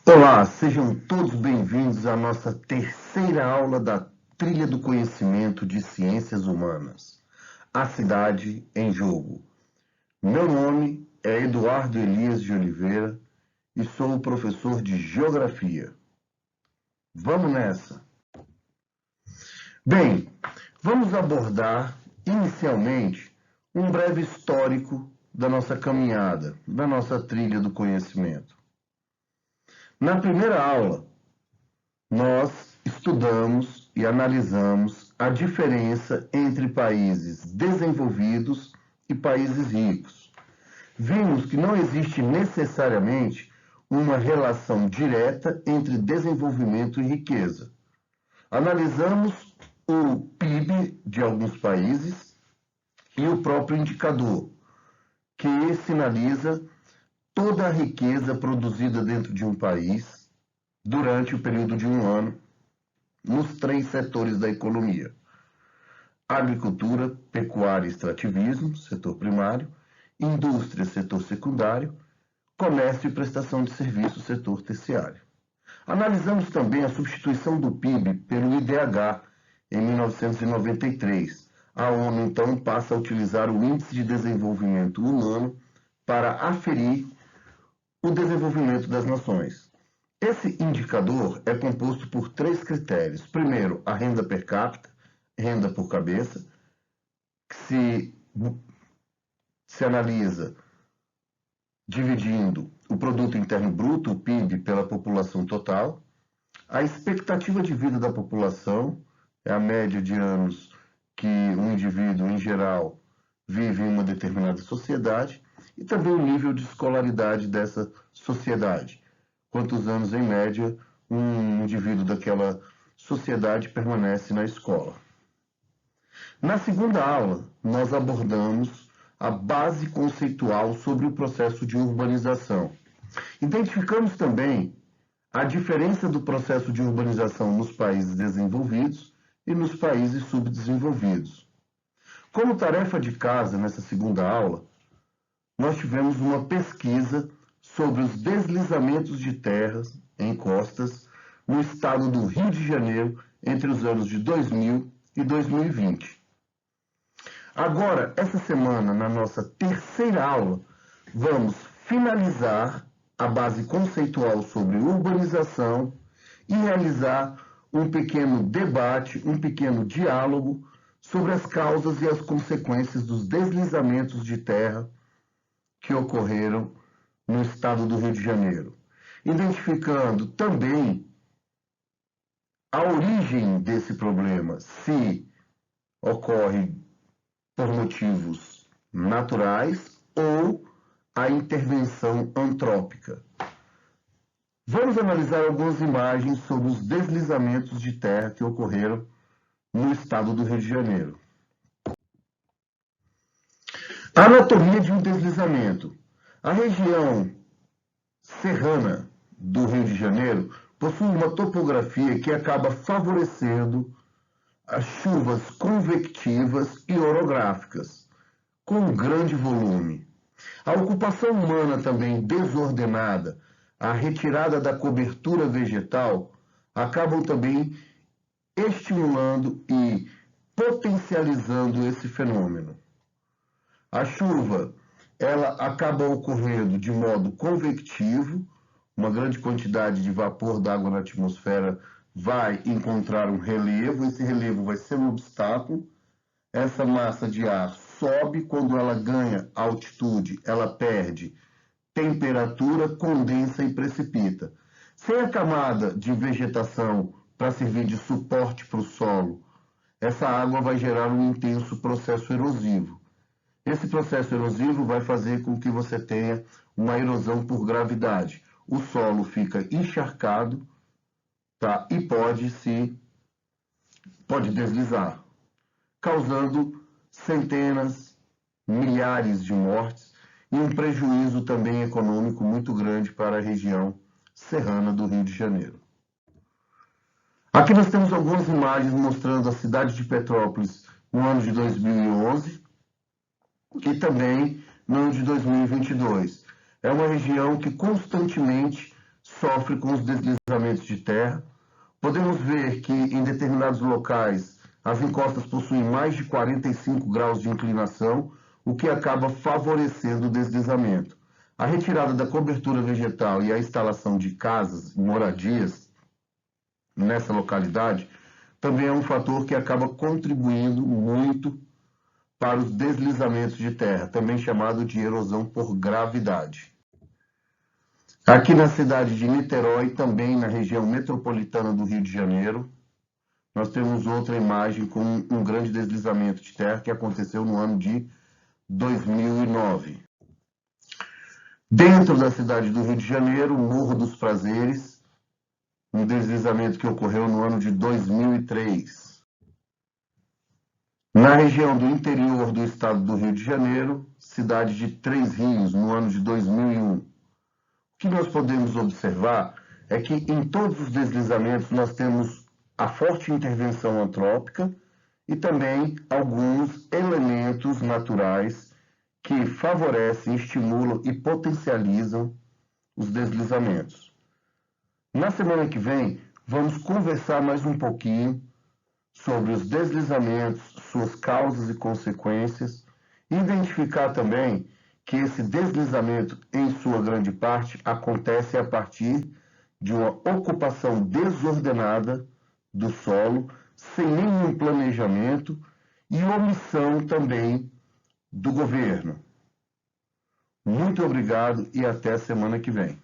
Olá, sejam todos bem-vindos à nossa terceira aula da Trilha do Conhecimento de Ciências Humanas, A Cidade em Jogo. Meu nome é Eduardo Elias de Oliveira e sou o professor de Geografia. Vamos nessa! Bem, vamos abordar inicialmente um breve histórico da nossa caminhada, da nossa trilha do conhecimento. Na primeira aula, nós estudamos e analisamos a diferença entre países desenvolvidos e países ricos. Vimos que não existe necessariamente uma relação direta entre desenvolvimento e riqueza. Analisamos o PIB de alguns países e o próprio indicador, que sinaliza toda a riqueza produzida dentro de um país durante o período de um ano, nos três setores da economia: agricultura, pecuária e extrativismo, setor primário; indústria, setor secundário; comércio e prestação de serviços, setor terciário. Analisamos também a substituição do PIB pelo IDH em 1993. A ONU, então, passa a utilizar o Índice de Desenvolvimento Humano para aferir o desenvolvimento das nações. Esse indicador é composto por três critérios. Primeiro, a renda per capita, renda por cabeça, que se analisa dividindo o produto interno bruto, o PIB, pela população total. A expectativa de vida da população é a média de anos que um indivíduo, em geral, vive em uma determinada sociedade, e também o nível de escolaridade dessa sociedade. Quantos anos, em média, um indivíduo daquela sociedade permanece na escola. Na segunda aula, nós abordamos a base conceitual sobre o processo de urbanização. Identificamos também a diferença do processo de urbanização nos países desenvolvidos e nos países subdesenvolvidos. Como tarefa de casa, nessa segunda aula, nós tivemos uma pesquisa sobre os deslizamentos de terras em costas no estado do Rio de Janeiro entre os anos de 2000 e 2020. Agora, essa semana, na nossa terceira aula, vamos finalizar a base conceitual sobre urbanização e realizar um pequeno debate, um pequeno diálogo sobre as causas e as consequências dos deslizamentos de terra que ocorreram no estado do Rio de Janeiro, identificando também a origem desse problema, se ocorre por motivos naturais ou a intervenção antrópica. Vamos analisar algumas imagens sobre os deslizamentos de terra que ocorreram no estado do Rio de Janeiro. A anatomia de um deslizamento. A região serrana do Rio de Janeiro possui uma topografia que acaba favorecendo as chuvas convectivas e orográficas, com um grande volume. A ocupação humana também desordenada, a retirada da cobertura vegetal, acabam também estimulando e potencializando esse fenômeno. A chuva, ela acaba ocorrendo de modo convectivo, uma grande quantidade de vapor d'água na atmosfera vai encontrar um relevo, esse relevo vai ser um obstáculo, essa massa de ar sobe, quando ela ganha altitude, ela perde temperatura, condensa e precipita. Sem a camada de vegetação para servir de suporte para o solo, essa água vai gerar um intenso processo erosivo. Esse processo erosivo vai fazer com que você tenha uma erosão por gravidade. O solo fica encharcado, tá? E pode deslizar, causando centenas, milhares de mortes e um prejuízo também econômico muito grande para a região serrana do Rio de Janeiro. Aqui nós temos algumas imagens mostrando a cidade de Petrópolis no ano de 2011 e também no ano de 2022. É uma região que constantemente sofre com os deslizamentos de terra. Podemos ver que em determinados locais as encostas possuem mais de 45 graus de inclinação, o que acaba favorecendo o deslizamento. A retirada da cobertura vegetal e a instalação de casas e moradias nessa localidade também é um fator que acaba contribuindo muito para os deslizamentos de terra, também chamado de erosão por gravidade. Aqui na cidade de Niterói, também na região metropolitana do Rio de Janeiro, nós temos outra imagem com um grande deslizamento de terra que aconteceu no ano de 2009. Dentro da cidade do Rio de Janeiro, Morro dos Prazeres, um deslizamento que ocorreu no ano de 2003. Na região do interior do estado do Rio de Janeiro, cidade de Três Rios, no ano de 2001. O que nós podemos observar é que em todos os deslizamentos nós temos a forte intervenção antrópica e também alguns elementos naturais que favorecem, estimulam e potencializam os deslizamentos. Na semana que vem, vamos conversar mais um pouquinho sobre os deslizamentos, suas causas e consequências, e identificar também que esse deslizamento, em sua grande parte, acontece a partir de uma ocupação desordenada do solo, sem nenhum planejamento e omissão também do governo. Muito obrigado e até a semana que vem.